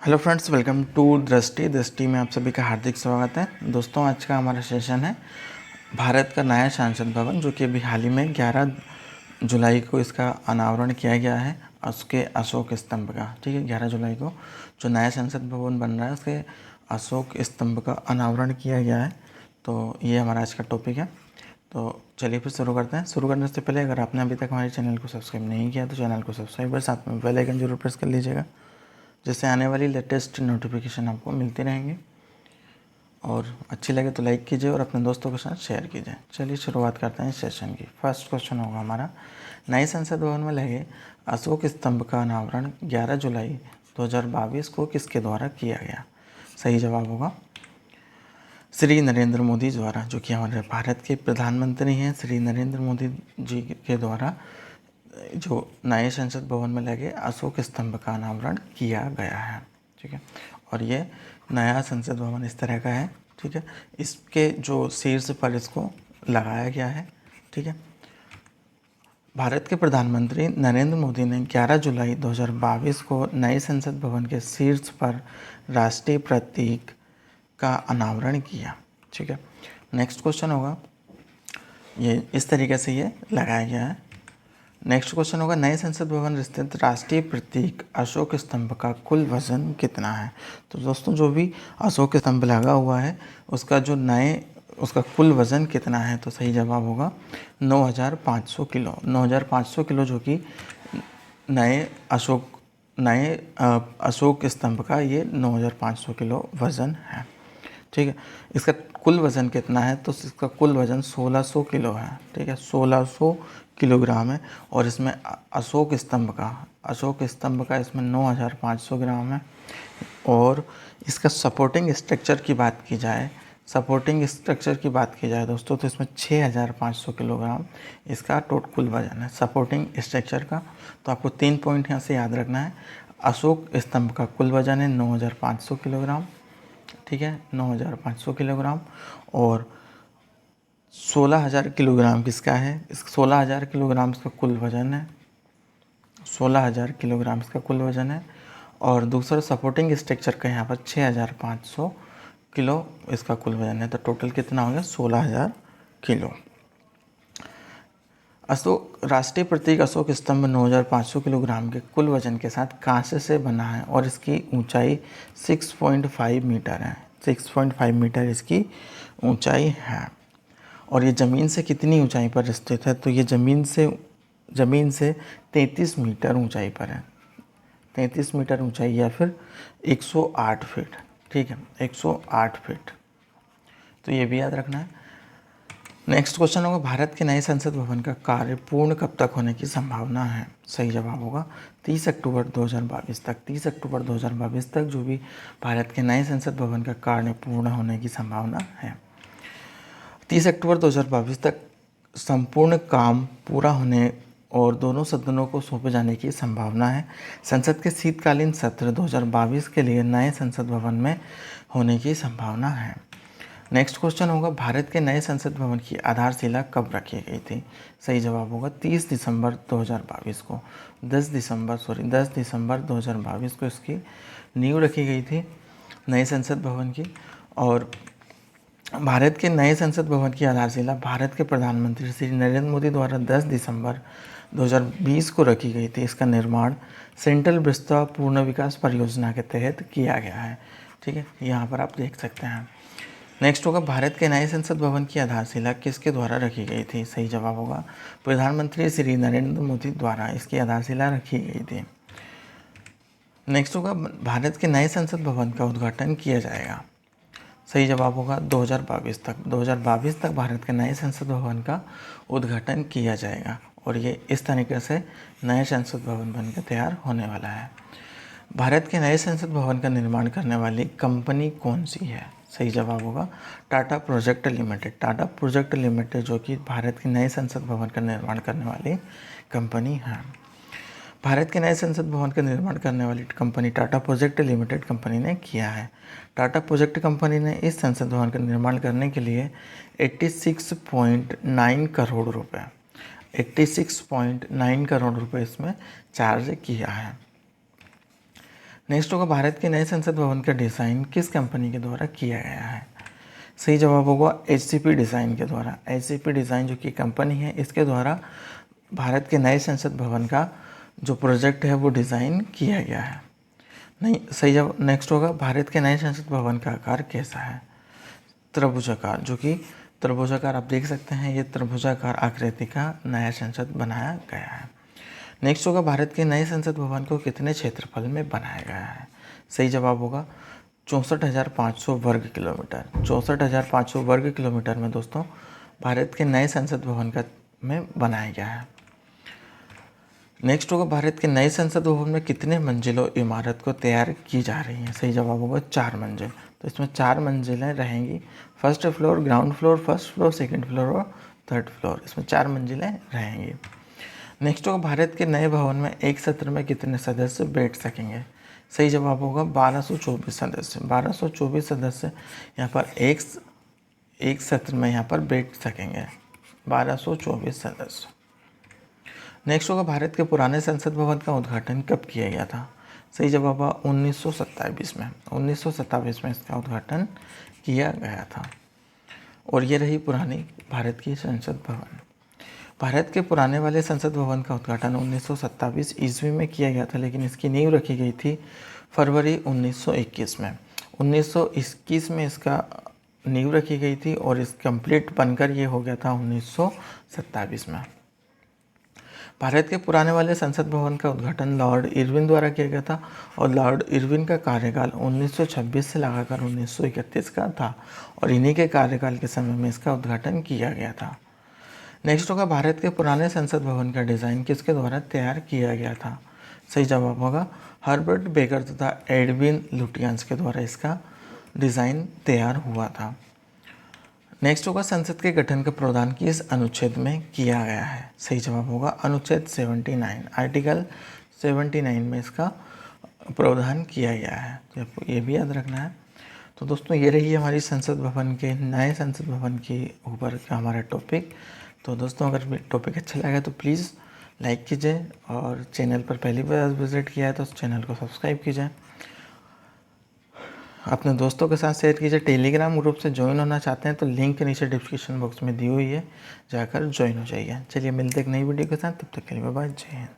Hello friends, welcome to दृष्टि में आप सभी का हार्दिक स्वागत है। दोस्तों, आज का हमारा सेशन है भारत का नया संसद भवन, जो कि अभी हाल ही में 11 जुलाई को इसका अनावरण किया गया है। उसके अशोक स्तंभ का, ठीक है, 11 जुलाई को जो नया संसद भवन बन रहा है उसके अशोक स्तंभ का अनावरण किया गया है। तो ये हमारा आज का टॉपिक है। तो चलिए फिर शुरू करते हैं। शुरू करने से पहले अगर आपने अभी तक हमारे चैनल को सब्सक्राइब नहीं किया तो चैनल को सब्सक्राइब कर साथ में बेल आइकन जरूर प्रेस कर लीजिएगा, जिससे आने वाली लेटेस्ट नोटिफिकेशन आपको मिलती रहेंगी। और अच्छी लगे तो लाइक कीजिए और अपने दोस्तों के साथ शेयर कीजिए। चलिए शुरुआत करते हैं इस सेशन की। फर्स्ट क्वेश्चन होगा हमारा, नए संसद भवन में लगे अशोक स्तंभ का अनावरण 11 जुलाई 2022 को किसके द्वारा किया गया? सही जवाब होगा श्री नरेंद्र मोदी द्वारा, जो कि हमारे भारत के प्रधानमंत्री हैं। श्री नरेंद्र मोदी जी के द्वारा जो नए संसद भवन में लगे अशोक स्तंभ का अनावरण किया गया है, ठीक है। और ये नया संसद भवन इस तरह का है, ठीक है। इसके जो शीर्ष पर इसको लगाया गया है, ठीक है। भारत के प्रधानमंत्री नरेंद्र मोदी ने 11 जुलाई 2022 को नए संसद भवन के शीर्ष पर राष्ट्रीय प्रतीक का अनावरण किया, ठीक है। नेक्स्ट क्वेश्चन होगा, ये इस तरीके से ये लगाया गया है। नेक्स्ट क्वेश्चन होगा, नए संसद भवन स्थित राष्ट्रीय प्रतीक अशोक स्तंभ का कुल वजन कितना है? तो दोस्तों, जो भी अशोक स्तंभ लगा हुआ है उसका कुल वजन कितना है? तो सही जवाब होगा 9,500 किलो। 9,500 किलो, जो कि नए अशोक स्तंभ का ये 9,500 किलो वज़न है, ठीक है। इसका कुल वज़न कितना है? तो इसका कुल वज़न 1600 किलो है, ठीक है, 1600 किलोग्राम है। और इसमें अशोक स्तंभ का इसमें 9,500 ग्राम है। और इसका सपोर्टिंग स्ट्रक्चर की बात की जाए दोस्तों, तो इसमें 6,500 किलोग्राम इसका टोटल कुल वजन है सपोर्टिंग स्ट्रक्चर का। तो आपको 3 पॉइंट यहाँ से याद रखना है। अशोक स्तंभ का कुल वजन है 9,500 किलोग्राम, ठीक है, 9,500 किलोग्राम। और 16,000 किलोग्राम किसका है? इस 16,000 किलोग्राम इसका कुल वजन है। 16,000 किलोग्राम इसका कुल वजन है। और दूसरा सपोर्टिंग स्ट्रक्चर का यहाँ पर 6,500 किलो इसका कुल वजन है। तो टोटल कितना हो गया? 16,000 किलो। राष्ट्रीय प्रतीक अशोक स्तंभ 9,500 किलोग्राम के कुल वजन के साथ कांसे से बना है और इसकी ऊंचाई 6.5 मीटर है। 6.5 मीटर इसकी ऊंचाई है। और ये ज़मीन से कितनी ऊंचाई पर स्थित है? तो ये ज़मीन से 33 मीटर ऊंचाई पर है। 33 मीटर ऊंचाई या फिर 108 फीट, ठीक है, 108 फीट। तो ये भी याद रखना है। नेक्स्ट क्वेश्चन होगा, भारत के नए संसद भवन का कार्य पूर्ण कब तक होने की संभावना है? सही जवाब होगा 30 अक्टूबर 2022 तक। 30 अक्टूबर 2022 तक जो भी भारत के नए संसद भवन का कार्य पूर्ण होने की संभावना है। 30 अक्टूबर 2022 तक संपूर्ण काम पूरा होने और दोनों सदनों को सौंपे जाने की संभावना है। संसद के शीतकालीन सत्र 2022 के लिए नए संसद भवन में होने की संभावना है। नेक्स्ट क्वेश्चन होगा, भारत के नए संसद भवन की आधारशिला कब रखी गई थी? सही जवाब होगा 30 दिसंबर 2022 को। 10 दिसंबर 2022 को इसकी नींव रखी गई थी नए संसद भवन की। और भारत के नए संसद भवन की आधारशिला भारत के प्रधानमंत्री श्री नरेंद्र मोदी द्वारा 10 दिसंबर 2020 को रखी गई थी। इसका निर्माण सेंट्रल विस्ता पूर्ण विकास परियोजना के तहत किया गया है, ठीक है, यहाँ पर आप देख सकते हैं। नेक्स्ट होगा, भारत के नए संसद भवन की आधारशिला किसके द्वारा रखी गई थी? सही जवाब होगा प्रधानमंत्री श्री नरेंद्र मोदी द्वारा इसकी आधारशिला रखी गई थी। नेक्स्ट होगा, भारत के नए संसद भवन का उद्घाटन किया जाएगा। सही जवाब होगा 2022 तक। 2022 तक भारत के नए संसद भवन का उद्घाटन किया जाएगा। और ये इस तरीके से नए संसद भवन बनकर तैयार होने वाला है। भारत के नए संसद भवन का निर्माण करने वाली कंपनी कौन सी है? सही जवाब होगा Tata project limited. Tata project limited जो कि भारत के नए संसद भवन का निर्माण करने वाली कंपनी है। भारत के नए संसद भवन का निर्माण करने वाली company Tata project limited company ने किया है। टाटा प्रोजेक्ट कंपनी ने इस संसद भवन का निर्माण करने के लिए 86.9 करोड़ रुपए 86.9 करोड़ रुपए इसमें चार्ज किया है। नेक्स्ट होगा भारत के नए संसद भवन का डिज़ाइन किस कंपनी के द्वारा किया गया है। सही जवाब होगा HCP डिज़ाइन के द्वारा। HCP डिज़ाइन जो कि कंपनी है, इसके द्वारा भारत के नए संसद भवन का जो प्रोजेक्ट है वो डिज़ाइन किया गया है। नहीं, सही जवाब नेक्स्ट होगा भारत के नए संसद भवन का आकार कैसा है। त्रिभुजाकार, जो कि त्रिभुजाकार आप देख सकते हैं, ये त्रिभुजाकार आकृति का नया संसद बनाया गया है। नेक्स्ट होगा भारत के नए संसद भवन को कितने क्षेत्रफल में बनाया गया है। सही जवाब होगा 64,500 वर्ग किलोमीटर। 64,500 वर्ग किलोमीटर में दोस्तों भारत के नए संसद भवन का में बनाया गया है। नेक्स्ट होगा भारत के नए संसद भवन में कितने मंजिलों इमारत को तैयार की जा रही है। सही जवाब होगा 4 मंजिल। तो इसमें 4 मंजिलें रहेंगी, first floor, ground floor, first floor, second floor और थर्ड फ्लोर, इसमें 4 मंजिलें रहेंगी। नेक्स्ट होगा भारत के नए भवन में एक सत्र में कितने सदस्य बैठ सकेंगे। सही जवाब होगा 1224 सदस्य। 1224 सदस्य यहाँ पर एक सत्र में यहाँ पर बैठ सकेंगे, 1224 सदस्य। नेक्स्ट होगा भारत के पुराने संसद भवन का उद्घाटन कब किया गया था। सही जवाब होगा 1927 में। 1927 में इसका उद्घाटन किया गया था। और ये रही पुरानी भारत की संसद भवन। भारत के पुराने वाले संसद भवन का उद्घाटन 1927 ईस्वी में किया गया था, लेकिन इसकी नींव रखी गई थी फरवरी 1921 में। 1921 में इसका नींव रखी गई थी और इस कंप्लीट बनकर ये हो गया था 1927 में। भारत के पुराने वाले संसद भवन का उद्घाटन लॉर्ड इरविन द्वारा किया गया था और लॉर्ड इरविन का कार्यकाल 1926 से लगाकर 1931 का था और इन्हीं के कार्यकाल के समय में इसका उद्घाटन किया गया था। नेक्स्ट होगा भारत के पुराने संसद भवन का डिज़ाइन किसके द्वारा तैयार किया गया था। सही जवाब होगा हर्बर्ट बेकर तथा एडविन लुटियंस के द्वारा इसका डिज़ाइन तैयार हुआ था। नेक्स्ट होगा संसद के गठन का प्रावधान किस अनुच्छेद में किया गया है। सही जवाब होगा अनुच्छेद 79, आर्टिकल 79 में इसका प्रावधान किया गया है, तो आपको ये भी याद रखना है। तो दोस्तों ये रही हमारी संसद भवन के नए संसद भवन के ऊपर का हमारा टॉपिक। तो दोस्तों अगर टॉपिक अच्छा लगा तो प्लीज़ लाइक कीजिए और चैनल पर पहली बार विज़िट किया है तो चैनल को सब्सक्राइब कीजिए, अपने दोस्तों के साथ शेयर कीजिए। टेलीग्राम ग्रुप से ज्वाइन होना चाहते हैं तो लिंक नीचे डिस्क्रिप्शन बॉक्स में दी हुई है, जाकर ज्वाइन हो जाइए। चलिए मिलते एक नई वीडियो के साथ, तब तक के लिए बाय बाय, जय हिंद।